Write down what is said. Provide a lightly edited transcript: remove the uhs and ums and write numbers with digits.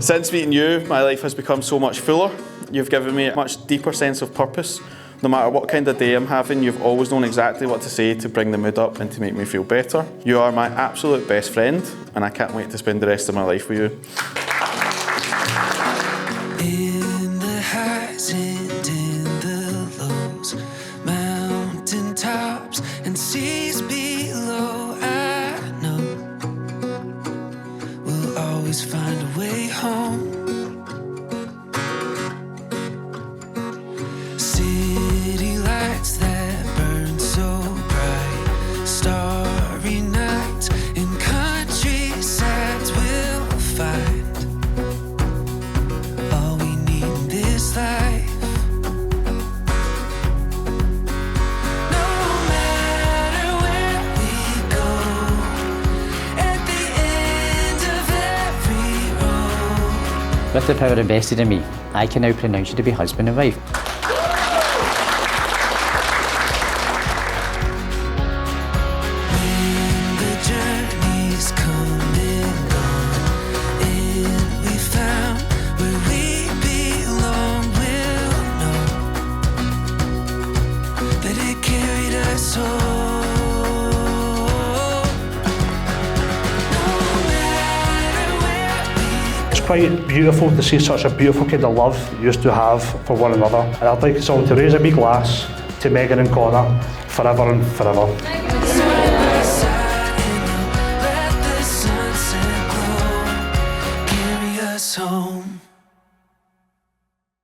Since meeting you, my life has become so much fuller. You've given me a much deeper sense of purpose. No matter what kind of day I'm having, you've always known exactly what to say to bring the mood up and to make me feel better. You are my absolute best friend, and I can't wait to spend the rest of my life with you. In the highs and in the lows, mountain tops and seas below, I know we'll always find a way home. City lights that burn so bright, starry nights in countrysides we'll find all we need in this life. No matter where we go, at the end of every road. With the power invested in me, I can now pronounce you to be husband and wife. When the journey's come and gone, and we found where we belong, we'll know that it carried us home. No matter where we It's quite beautiful to see such a beautiful kind of love you used to have for one another. And I'd like us all to raise a wee glass to Megan and Connor forever and forever.